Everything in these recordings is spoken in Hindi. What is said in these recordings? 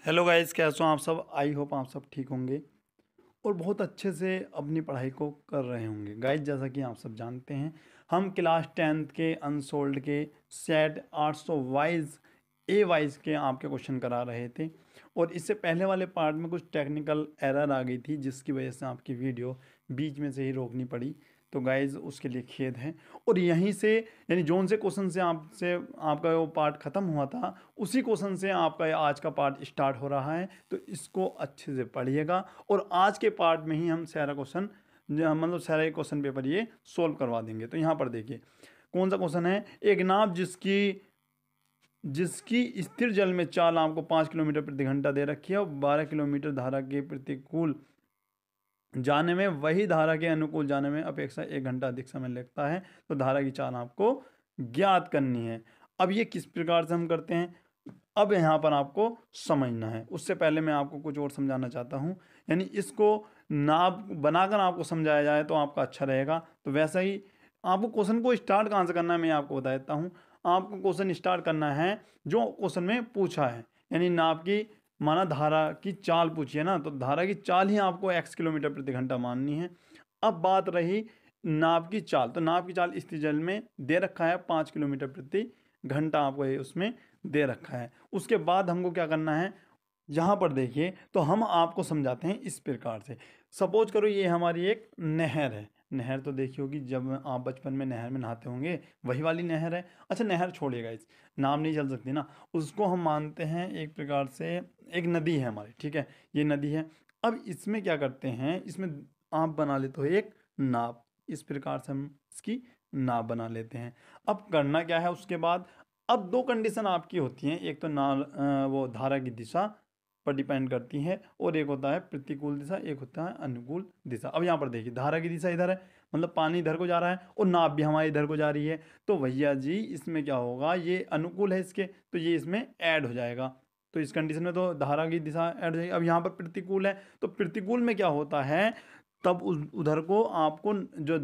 हेलो गाइस, कैसे हो आप सब। आई होप आप सब ठीक होंगे और बहुत अच्छे से अपनी पढ़ाई को कर रहे होंगे। गाइस, जैसा कि आप सब जानते हैं, हम क्लास 10th के अनसोल्ड के सेट 800 वाइज ए वाइज के आपके क्वेश्चन करा रहे थे। और इससे पहले वाले पार्ट में कुछ टेक्निकल एरर आ गई थी जिसकी वजह से आपकी वीडियो बीच में से ही रोकनी पड़ी। तो गाइज उसके लिए खेद है। और यहीं से यानी जोन से क्वेश्चन से आपका वो पार्ट ख़त्म हुआ था, उसी क्वेश्चन से आपका ये आज का पार्ट स्टार्ट हो रहा है। तो इसको अच्छे से पढ़िएगा और आज के पार्ट में ही हम सारा क्वेश्चन मतलब सारे क्वेश्चन पेपर ये सोल्व करवा देंगे। तो यहाँ पर देखिए कौन सा क्वेश्चन है। एक नाव जिसकी जिसकी स्थिर जल में चाल आपको 5 किलोमीटर प्रति घंटा दे रखी है और 12 किलोमीटर धारा के प्रतिकूल जाने में वही धारा के अनुकूल जाने में अपेक्षा 1 घंटा अधिक समय लगता है, तो धारा की चाल आपको ज्ञात करनी है। अब ये किस प्रकार से हम करते हैं, अब यहाँ पर आपको समझना है। उससे पहले मैं आपको कुछ और समझाना चाहता हूँ, यानी इसको नाप बनाकर आपको समझाया जाए तो आपका अच्छा रहेगा। तो वैसा ही आपको क्वेश्चन को स्टार्ट कहाँ से करना है मैं आपको बता देता हूँ। आपको क्वेश्चन स्टार्ट करना है जो क्वेश्चन में पूछा है, यानी नाप की माना धारा की चाल पूछी है ना, तो धारा की चाल ही आपको x किलोमीटर प्रति घंटा माननी है। अब बात रही नाव की चाल, तो नाव की चाल स्थिर जल में दे रखा है 5 किलोमीटर प्रति घंटा, आपको ये उसमें दे रखा है। उसके बाद हमको क्या करना है, यहाँ पर देखिए तो हम आपको समझाते हैं इस प्रकार से। सपोज करो ये हमारी एक नहर है। नहर तो देखी होगी, जब आप बचपन में नहर में नहाते होंगे वही वाली नहर है। अच्छा, नहर छोड़िएगा, इस नाम नहीं चल सकती ना, उसको हम मानते हैं एक प्रकार से एक नदी है हमारी, ठीक है, ये नदी है। अब इसमें क्या करते हैं, इसमें आप बना लेते हो एक नाव, इस प्रकार से हम इसकी नाव बना लेते हैं। अब करना क्या है उसके बाद, अब दो कंडीशन आपकी होती हैं, एक तो वो धारा की दिशा पर डिपेंड करती है और एक होता है प्रतिकूल दिशा, एक होता है अनुकूल दिशा। अब यहाँ पर देखिए धारा की दिशा इधर है, मतलब पानी इधर को जा रहा है और नाव भी हमारी इधर को जा रही है। तो भैया जी इसमें क्या होगा, ये अनुकूल है इसके, तो ये इसमें ऐड हो जाएगा। तो इस कंडीशन में तो धारा की दिशा ऐड हो जाएगी। अब यहाँ पर प्रतिकूल है, तो प्रतिकूल में क्या होता है, तब उधर को आपको जो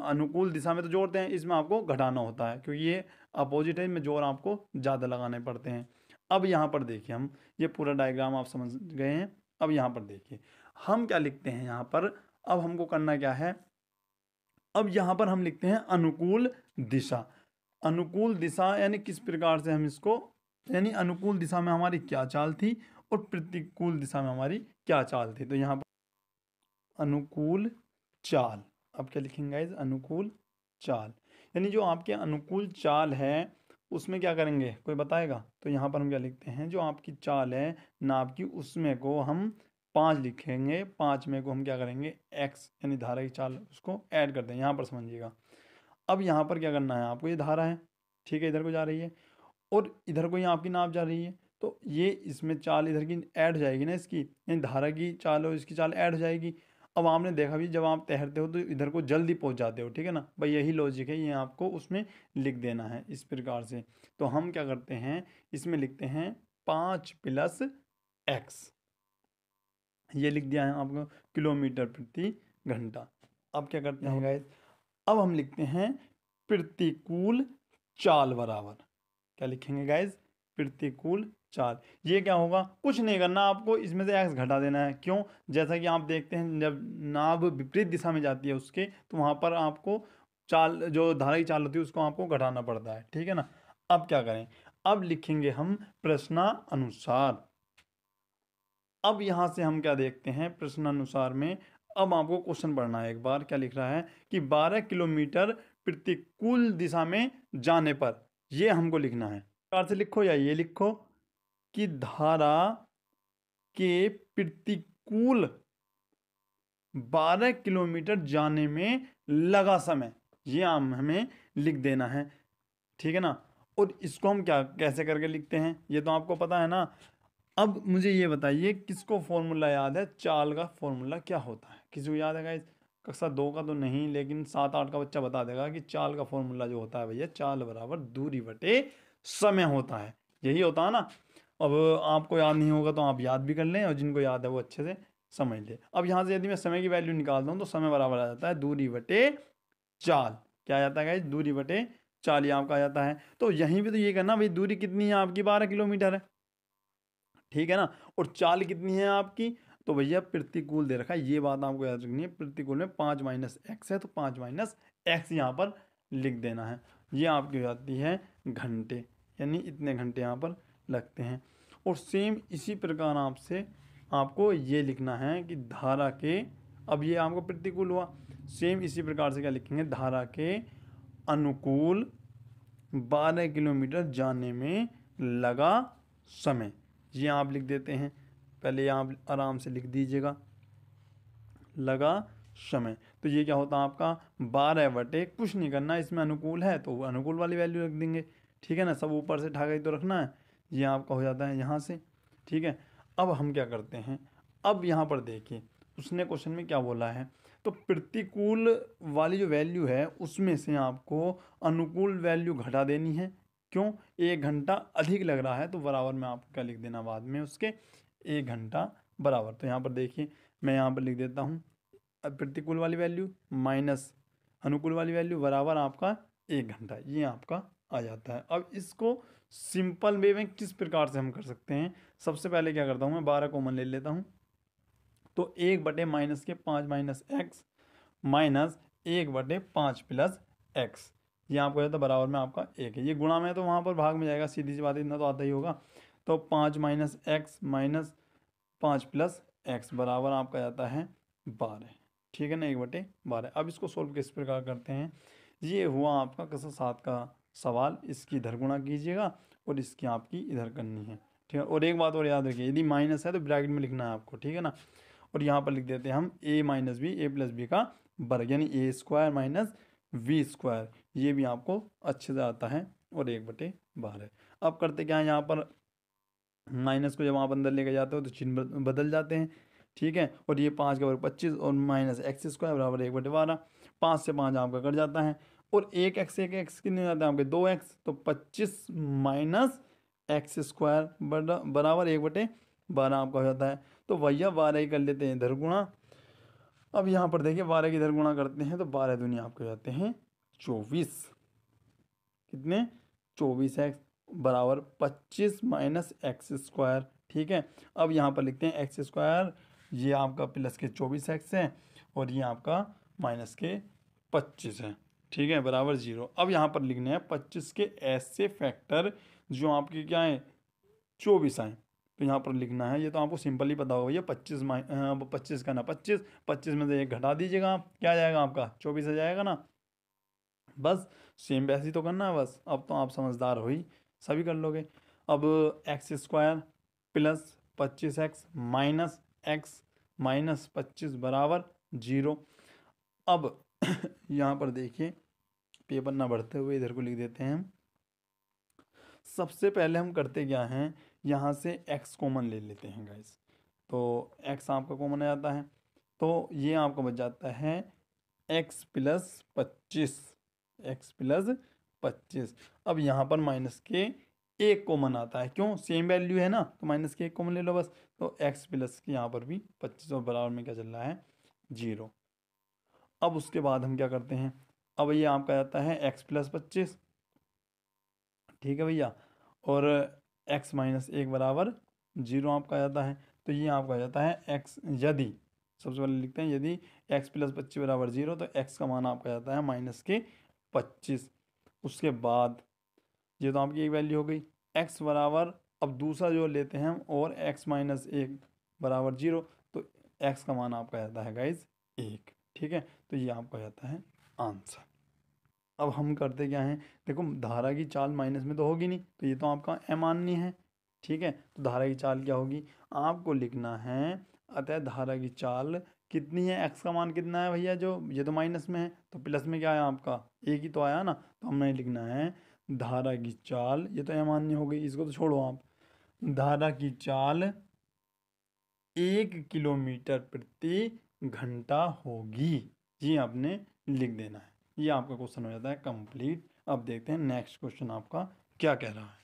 अनुकूल दिशा में तो जोड़ते हैं, इसमें आपको घटाना होता है क्योंकि ये अपोजिट है, में जोर आपको ज़्यादा लगाने पड़ते हैं। अब यहाँ पर देखिए हम ये पूरा डायग्राम आप समझ गए हैं। अब यहाँ पर देखिए हम क्या लिखते हैं यहाँ पर, अब हमको करना क्या है, अब यहाँ पर हम लिखते हैं अनुकूल दिशा। अनुकूल दिशा यानी किस प्रकार से हम इसको, यानी अनुकूल दिशा में हमारी क्या चाल थी और प्रतिकूल दिशा में हमारी क्या चाल थी। तो यहाँ पर अनुकूल चाल, अब क्या लिखेंगे गाइस, अनुकूल चाल, यानी जो आपके अनुकूल चाल है उसमें क्या करेंगे, कोई बताएगा। तो यहाँ पर हम क्या लिखते हैं, जो आपकी चाल है नाव की उसमें को हम 5 लिखेंगे, 5 में को हम क्या करेंगे x, यानी धारा की चाल उसको ऐड करते हैं, यहाँ पर समझिएगा। अब यहाँ पर क्या करना है आपको, ये धारा है, ठीक है, इधर को जा रही है और इधर को ही आपकी नाव जा रही है, तो ये इसमें चाल इधर की ऐड हो जाएगी ना इसकी, यानी धारा की चाल और इसकी चाल ऐड हो जाएगी। अब आपने देखा भी जब आप तैरते हो तो इधर को जल्दी पहुंच जाते हो, ठीक है ना भाई, यही लॉजिक है, ये आपको उसमें लिख देना है इस प्रकार से। तो हम क्या करते हैं, इसमें लिखते हैं 5+x, ये लिख दिया है आपको किलोमीटर प्रति घंटा। अब क्या करते हैं गाइस, अब हम लिखते हैं प्रतिकूल चाल बराबर, क्या लिखेंगे गाइस, प्रतिकूल चाल। ये क्या होगा, कुछ नहीं करना आपको, इसमें से x घटा देना है। क्यों, जैसा कि आप देखते हैं जब नाव विपरीत दिशा में जाती है उसके, तो वहां पर आपको चाल, जो धारा की चाल होती है उसको आपको घटाना पड़ता है, ठीक है ना। अब क्या करें, अब लिखेंगे हम प्रश्नानुसार। अब यहां से हम क्या देखते हैं प्रश्नानुसार में, अब आपको क्वेश्चन पढ़ना है एक बार, क्या लिख रहा है कि 12 किलोमीटर प्रतिकूल दिशा में जाने पर, ये हमको लिखना है। प्रकार से लिखो या ये लिखो कि धारा के प्रतिकूल 12 किलोमीटर जाने में लगा समय, ये हमें लिख देना है, ठीक है ना। और इसको हम क्या कैसे करके लिखते हैं ये तो आपको पता है ना। अब मुझे ये बताइए किसको फॉर्मूला याद है, चाल का फॉर्मूला क्या होता है, किसी को याद है गाइस। कक्षा 2 का तो नहीं, लेकिन 7-8 का बच्चा बता देगा कि चाल का फॉर्मूला जो होता है भैया, चाल बराबर दूरी बटे समय होता है, यही होता है ना। अब आपको याद नहीं होगा तो आप याद भी कर लें, और जिनको याद है वो अच्छे से समझ ले। अब यहाँ से यदि मैं समय की वैल्यू निकालता हूँ तो समय बराबर आ जाता है दूरी बटे चाल, क्या आ जाता है गाइस, दूरी बटे चाल, ये आपका आ जाता है। तो यहीं पे तो ये करना भाई, दूरी कितनी है आपकी, 12 किलोमीटर है, ठीक है ना। और चाल कितनी है आपकी, तो भैया प्रतिकूल दे रखा है, ये बात आपको याद रखनी है। प्रतिकूल में 5 माइनस एक्स है, तो 5 माइनस एक्स यहाँ पर लिख देना है। ये आपकी हो जाती है घंटे, यानी इतने घंटे यहाँ पर लगते हैं। और सेम इसी प्रकार आपसे आपको ये लिखना है कि धारा के, अब ये आपको प्रतिकूल हुआ, सेम इसी प्रकार से क्या लिखेंगे, धारा के अनुकूल 12 किलोमीटर जाने में लगा समय, ये आप लिख देते हैं। पहले आप आराम से लिख दीजिएगा लगा समय। तो ये क्या होता है आपका 12 बटे, कुछ नहीं करना, इसमें अनुकूल है तो अनुकूल वाली वैल्यू रख देंगे, ठीक है ना। सब ऊपर से ठाका ही तो रखना है, ये आपका हो जाता है यहाँ से, ठीक है। अब हम क्या करते हैं, अब यहाँ पर देखिए उसने क्वेश्चन में क्या बोला है, तो प्रतिकूल वाली जो वैल्यू है उसमें से आपको अनुकूल वैल्यू घटा देनी है। क्यों, 1 घंटा अधिक लग रहा है, तो बराबर में आपको क्या लिख देना बाद में उसके, 1 घंटा बराबर। तो यहाँ पर देखिए मैं यहाँ पर लिख देता हूँ, अब प्रतिकूल वाली वैल्यू माइनस अनुकूल वाली वैल्यू बराबर आपका 1 घंटा, ये आपका आ जाता है। अब इसको सिंपल वे में किस प्रकार से हम कर सकते हैं, सबसे पहले क्या करता हूँ मैं 12 कॉमन ले लेता हूँ, तो 1/-5 minus x minus 1/5 plus x, ये आपको जाता है बराबर में आपका 1 है। ये गुणा में तो वहाँ पर भाग में जाएगा, सीधी सी बात है, इतना तो आता ही होगा। तो 5 minus x minus 5 plus x बराबर आपका जाता है 12, ठीक है ना, 1/12। अब इसको सोल्व किस प्रकार करते हैं, ये हुआ आपका कक्षा 7 का सवाल, इसकी इधर गुणा कीजिएगा और इसकी आपकी इधर करनी है, ठीक है। और एक बात और याद रखिए, यदि माइनस है तो ब्रैकेट में लिखना है आपको, ठीक है ना। और यहाँ पर लिख देते हैं हम a minus B, A plus B का वर्ग, यानी A square minus B square, ये भी आपको अच्छे से आता है, और 1/12। अब करते क्या है, यहाँ पर माइनस को जब आप अंदर लेके जाते हो तो चिन्ह बदल जाते हैं, ठीक है। और ये 5 का वर्ग 25 और माइनस एक्स स्क्वायर बराबर 1/12, 5 से 5 आपका कट जाता है, और एक एक्स कितने जाते हैं आपके 2x, तो 25 माइनस एक्स स्क्वायर बराबर 1/12 आपका हो जाता है। तो भैया 12 ही कर लेते हैं इधर गुणा। अब यहाँ पर देखिए 12 की इधर गुणा करते हैं तो 12 दुनिया आपके हो जाते हैं 24, कितने 24x बराबर 25 माइनस एक्स स्क्वायर, ठीक है। अब यहाँ पर लिखते हैं एक्स स्क्वायर, ये आपका प्लस के 24x है और ये आपका माइनस के 25 है, ठीक है, बराबर 0। अब यहाँ पर लिखने हैं 25 के ऐसे फैक्टर जो आपके क्या है 24 आए, तो यहाँ पर लिखना है, ये तो आपको सिंपल ही पता होगा भैया, 25 का ना 25 में से 1 घटा दीजिएगा आप, क्या आ जाएगा आपका 24 आ जाएगा ना। बस सेम वैसे ही तो करना है बस, अब तो आप समझदार हो ही, सभी कर लोगे। अब x square plus 25x minus x minus 25 बराबर 0। अब यहाँ पर देखिए पेपर ना बढ़ते हुए इधर को लिख देते हैं हम। सबसे पहले हम करते क्या हैं, यहाँ से x कॉमन ले लेते हैं गाइस, तो x आपका कॉमन आ जाता है, तो ये आपका बच जाता है x प्लस 25। अब यहाँ पर माइनस के 1 कॉमन आता है, क्यों, सेम वैल्यू है ना, तो माइनस के 1 कॉमन ले लो बस, तो x प्लस के यहाँ पर भी 25 और बराबर में क्या चल रहा है 0। अब उसके बाद हम क्या करते हैं, अब ये आपका आता है x प्लस 25, ठीक है भैया, और x माइनस 1 बराबर 0 आपका आ जाता है। तो ये आपका आ जाता है x, यदि सबसे पहले लिखते हैं यदि x प्लस 25 बराबर 0, तो x का मान आपका जाता है माइनस के 25। उसके बाद ये तो आपकी एक वैल्यू हो गई, x बराबर, अब दूसरा जो लेते हैं हम, और x माइनस 1 बराबर 0, तो x का मान आपका जाता है गाइज 1, ठीक है। तो ये आपका जाता है आंसर। अब हम करते क्या हैं, देखो धारा की चाल माइनस में तो होगी नहीं, तो ये तो आपका अमान्य है, ठीक है। तो धारा की चाल क्या होगी, आपको लिखना है, अतः धारा की चाल कितनी है, एक्स का मान कितना है भैया, जो ये तो माइनस में है, तो प्लस में क्या आया आपका एक ही तो आया ना, तो हमें लिखना है धारा की चाल, ये तो अमान्य हो गई, इसको तो छोड़ो आप, धारा की चाल 1 किलोमीटर प्रति घंटा होगी, ये आपने लिख देना है। ये आपका क्वेश्चन हो जाता है कंप्लीट। अब देखते हैं नेक्स्ट क्वेश्चन आपका क्या कह रहा है।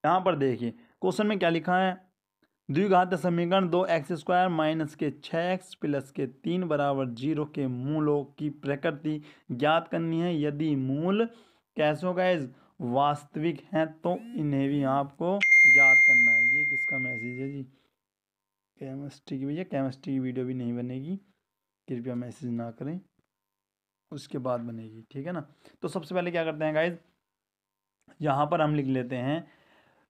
यहाँ पर देखिए क्वेश्चन में क्या लिखा है, द्विघात समीकरण 2x² माइनस के 6x प्लस के 3 बराबर 0 के मूलों की प्रकृति ज्ञात करनी है। यदि मूल कैसे होगा, वास्तविक हैं तो इन्हें भी आपको ज्ञात करना है। ये किसका मैसेज है जी? केमिस्ट्री की। भैया केमिस्ट्री की वीडियो भी नहीं बनेगी, कृपया मैसेज ना करें, उसके बाद बनेगी, ठीक है ना। तो सबसे पहले क्या करते हैं गाइज, यहाँ पर हम लिख लेते हैं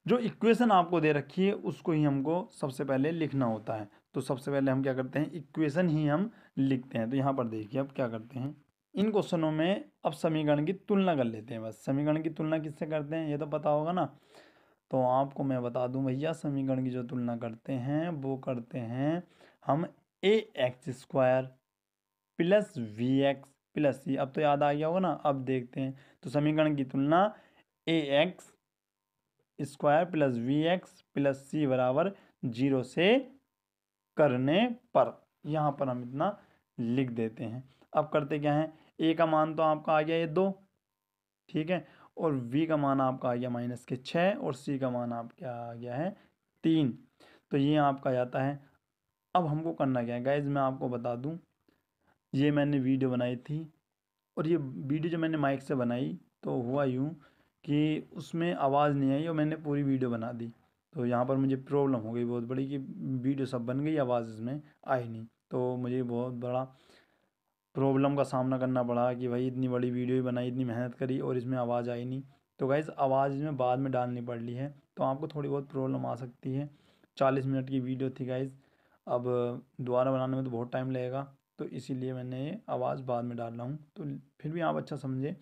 जो इक्वेशन आपको दे रखी है उसको ही हमको सबसे पहले लिखना होता है। तो सबसे पहले हम क्या करते हैं, इक्वेशन ही हम लिखते हैं। तो यहाँ पर देखिए अब क्या करते हैं, इन क्वेश्चनों में अब समीकरण की तुलना कर लेते हैं। बस समीकरण की तुलना किससे करते हैं ये तो पता होगा ना। तो आपको मैं बता दूं भैया, समीकरण की जो तुलना करते हैं वो करते हैं हम a x square plus b x plus c. अब तो याद आ गया होगा ना। अब देखते हैं, तो समीकरण की तुलना a x square plus b x plus c बराबर 0 से करने पर यहाँ पर हम इतना लिख देते हैं। अब करते क्या है, ए का मान तो आपका आ गया ये 2, ठीक है, और v का मान आपका आ गया -6 और c का मान आपका आ गया है 3। तो ये आपका जाता है। अब हमको करना क्या है गाइज, मैं आपको बता दूं, ये मैंने वीडियो बनाई थी और ये वीडियो जो मैंने माइक से बनाई तो हुआ यूँ कि उसमें आवाज़ नहीं आई और मैंने पूरी वीडियो बना दी। तो यहाँ पर मुझे प्रॉब्लम हो गई बहुत बड़ी कि वीडियो सब बन गई, आवाज़ इसमें आई नहीं। तो मुझे बहुत बड़ा प्रॉब्लम का सामना करना पड़ा कि भाई इतनी बड़ी वीडियो ही बनाई, इतनी मेहनत करी और इसमें आवाज़ आई नहीं। तो गाइज़ आवाज़ इसमें बाद में डालनी पड़ रही है, तो आपको थोड़ी बहुत प्रॉब्लम आ सकती है। 40 मिनट की वीडियो थी गाइज़, अब दोबारा बनाने में तो बहुत टाइम लगेगा, तो इसीलिए मैंने ये आवाज़ बाद में डाल रहा हूँ, तो फिर भी आप अच्छा समझे।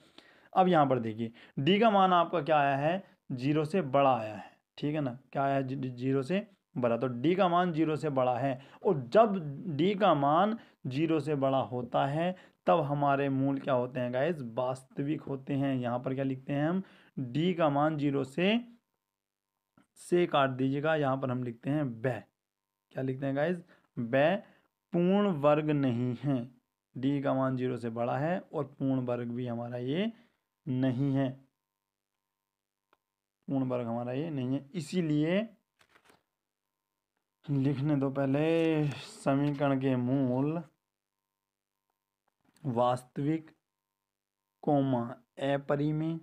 अब यहाँ पर देखिए डी का मान आपका क्या आया है, 0 से बड़ा आया है, ठीक है ना। क्या आया है, 0 से बड़ा। तो डी का मान 0 से बड़ा है, और जब डी का मान 0 से बड़ा होता है तब हमारे मूल क्या होते हैं गाइज, वास्तविक होते हैं। यहाँ पर क्या लिखते हैं हम, डी का मान 0 से काट दीजिएगा, यहाँ पर हम लिखते हैं वह। क्या लिखते हैं गाइज, वह पूर्ण वर्ग नहीं है। डी का मान 0 से बड़ा है और पूर्ण वर्ग भी हमारा ये नहीं है, पूर्ण वर्ग हमारा ये नहीं है। इसीलिए लिखने दो पहले, समीकरण के मूल वास्तविक कोमा अपरिमेय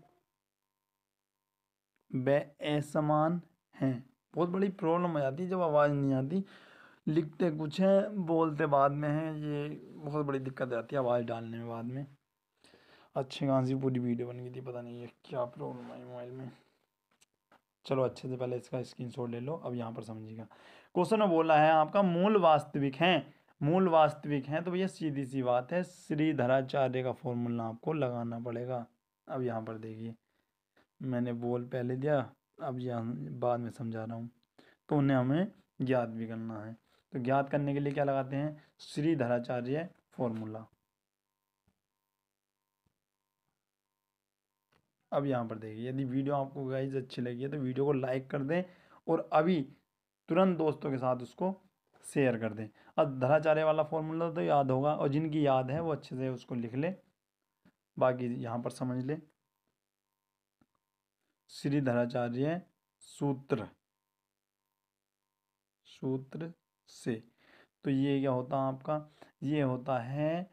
व असमान हैं। बहुत बड़ी प्रॉब्लम हो जाती है जब आवाज़ नहीं आती, लिखते कुछ है बोलते बाद में है, ये बहुत बड़ी दिक्कत आती है आवाज़ डालने में बाद में। अच्छी खासी पूरी वीडियो बन गई थी, पता नहीं है क्या प्रॉब्लम आई मोबाइल में। चलो अच्छे से पहले इसका स्क्रीनशॉट ले लो। अब यहाँ पर समझिएगा, क्वेश्चन में बोला है आपका मूल वास्तविक हैं, मूल वास्तविक हैं, तो भैया सीधी सी बात है, श्रीधराचार्य का फॉर्मूला आपको लगाना पड़ेगा। अब यहाँ पर देखिए, मैंने बोल पहले दिया, अब यहाँ बाद में समझा रहा हूँ, तो उन्हें हमें ज्ञात भी करना है। तो ज्ञात करने के लिए क्या लगाते हैं, श्रीधराचार्य फॉर्मूला। अब यहाँ पर देखिए, यदि वीडियो आपको गाइज अच्छी लगी है तो वीडियो को लाइक कर दें और अभी तुरंत दोस्तों के साथ उसको शेयर कर दें। अब धराचार्य वाला फॉर्मूला तो याद होगा, और जिनकी याद है वो अच्छे से उसको लिख ले, बाकी यहाँ पर समझ ले। श्रीधराचार्य सूत्र, सूत्र से, तो ये क्या होता है आपका, ये होता है,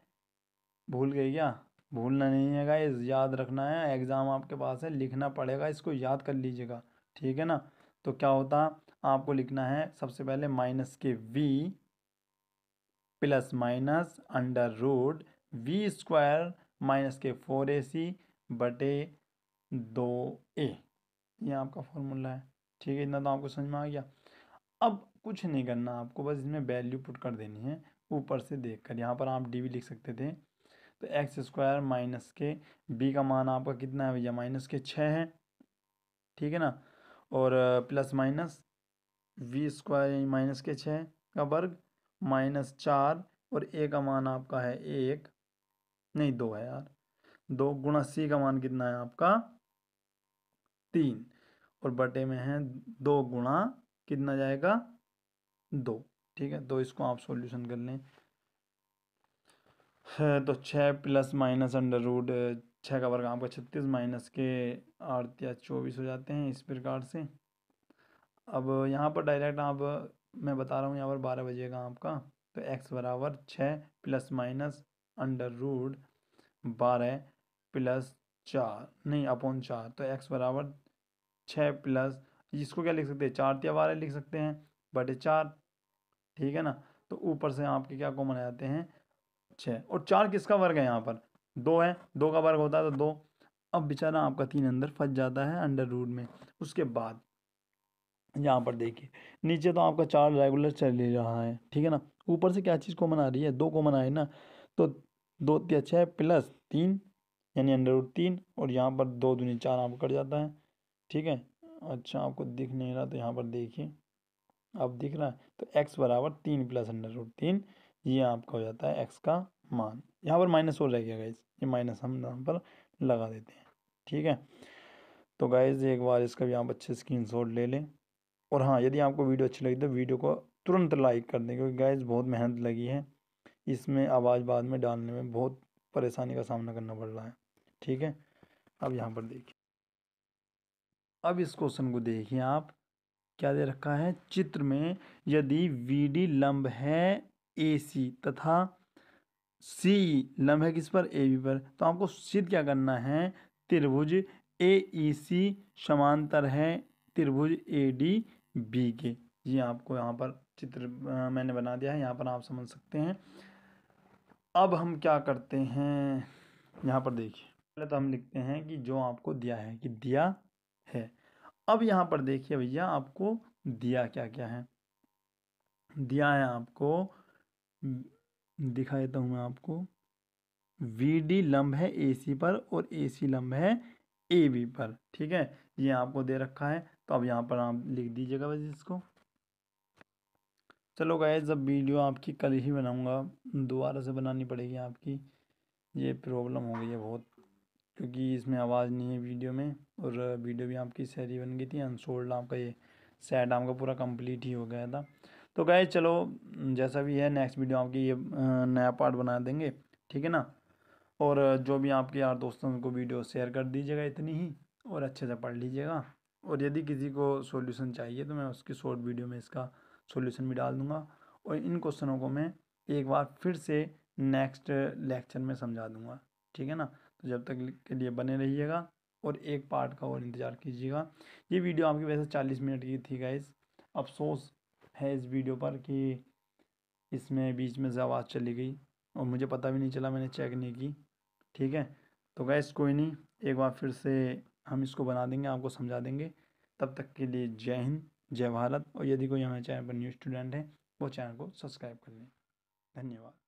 भूल गए क्या, भूलना नहीं है गाइस, याद रखना है, एग्ज़ाम आपके पास है, लिखना पड़ेगा, इसको याद कर लीजिएगा, ठीक है ना। तो क्या होता, आपको लिखना है सबसे पहले माइनस के B plus minus under root B square minus के 4ac बटे 2a, ये आपका फॉर्मूला है, ठीक है। इतना तो आपको समझ में आ गया। अब कुछ नहीं करना आपको, बस इसमें वैल्यू पुट कर देनी है ऊपर से देखकर। यहाँ पर आप डी भी लिख सकते थे, तो एक्स स्क्वायर माइनस के बी का मान आपका कितना है भैया, -6 है, ठीक है ना, और प्लस माइनस वी स्क्वायर -6 का वर्ग -4, और ए का मान आपका है 1, नहीं 2 है यार, 2 गुणा सी का मान कितना है आपका 3, और बटे में है 2 गुणा कितना जाएगा 2, ठीक है। तो इसको आप सॉल्यूशन कर लें, तो 6 प्लस माइनस अंडर रूट 6 का वर्ग आपका 36 माइनस के 8 या 24 हो जाते हैं, इस प्रकार से। अब यहाँ पर डायरेक्ट आप, मैं बता रहा हूँ यहाँ पर 12 बजेगा आपका, तो x बराबर 6 plus minus under root 12 plus 4 नहीं अपॉन 4, तो x बराबर 6 प्लस, इसको क्या लिख सकते हैं, 4 या 12 लिख सकते हैं, बटे 4। ठीक है ना। तो ऊपर से आपके क्या कॉमन आ जाते हैं 6, और 4 किसका वर्ग है यहाँ पर, 2 है, 2 का वर्ग होता है तो 2। अब बेचारा आपका 3 अंदर फंस जाता है अंडर रूट में। उसके बाद यहाँ पर देखिए, नीचे तो आपका 4 रेगुलर चल ही रहा है, ठीक है ना। ऊपर से क्या चीज़ कॉमन आ रही है, 2 कॉमन आए ना, तो 2 तिया 6 प्लस 3 यानी अंडर रूट 3, और यहाँ पर 2 दूनी 4 आपको कट जाता है। ठीक है। अच्छा आपको दिख नहीं रहा तो यहाँ पर देखिए, अब दिख रहा है, तो x बराबर 3 प्लस अंडर रूट 3, ये आपका हो जाता है x का मान। यहाँ पर माइनस हो जाएगा गाइज, ये माइनस हम यहाँ पर लगा देते हैं। ठीक है। तो गाइज एक बार इसका भी आप अच्छे स्क्रीनशॉट ले लें, और हाँ यदि आपको वीडियो अच्छी लगी तो वीडियो को तुरंत लाइक कर दें, क्योंकि गाइज बहुत मेहनत लगी है इसमें, आवाज़ बाद में डालने में बहुत परेशानी का सामना करना पड़ रहा है। ठीक है। अब यहाँ पर देखिए, अब इस क्वेश्चन को देखिए आप, क्या दे रखा है चित्र में, यदि VD लंब है AC तथा C लंब है किस पर, AB पर, तो आपको सिद्ध क्या करना है, त्रिभुज AEC समांतर है त्रिभुज ADB के। ये आपको यहाँ पर चित्र मैंने बना दिया है, यहाँ पर आप समझ सकते हैं। अब हम क्या करते हैं, यहाँ पर देखिए, पहले तो हम लिखते हैं कि जो आपको दिया है, कि दिया है। अब यहाँ पर देखिए भैया, आपको दिया क्या क्या है, दिया है आपको, दिखा देता हूँ मैं आपको, VD लंब है AC पर और AC लंब है AB पर। ठीक है, ये आपको दे रखा है, तो अब यहाँ पर आप लिख दीजिएगा बस इसको। चलो गाइस, जब वीडियो आपकी कल ही बनाऊंगा, दोबारा से बनानी पड़ेगी आपकी, ये प्रॉब्लम हो गई है बहुत, क्योंकि इसमें आवाज़ नहीं है वीडियो में, और वीडियो भी आपकी सहरी बन गई थी, अनसोल्ड आपका ये सेट आपका पूरा कंप्लीट ही हो गया था। तो गाइस चलो, जैसा भी है नेक्स्ट वीडियो आपकी ये नया पार्ट बना देंगे। ठीक है ना। और जो भी आपके यार दोस्तों को वीडियो शेयर कर दीजिएगा इतनी ही, और अच्छे से पढ़ लीजिएगा। और यदि किसी को सॉल्यूशन चाहिए तो मैं उसकी शॉर्ट वीडियो में इसका सॉल्यूशन भी डाल दूंगा, और इन क्वेश्चनों को मैं एक बार फिर से नेक्स्ट लेक्चर में समझा दूंगा। ठीक है ना। तो जब तक के लिए बने रहिएगा, और एक पार्ट का और इंतज़ार कीजिएगा। ये वीडियो आपकी वैसे 40 मिनट की थी गाइस, अफसोस है इस वीडियो पर कि इसमें बीच में से आवाज़ चली गई, और मुझे पता भी नहीं चला, मैंने चेक नहीं की। ठीक है। तो गैस कोई नहीं, एक बार फिर से हम इसको बना देंगे, आपको समझा देंगे। तब तक के लिए जय हिंद, जय भारत। और यदि कोई हमारे चैनल पर न्यू स्टूडेंट है, वो चैनल को सब्सक्राइब कर लें। धन्यवाद।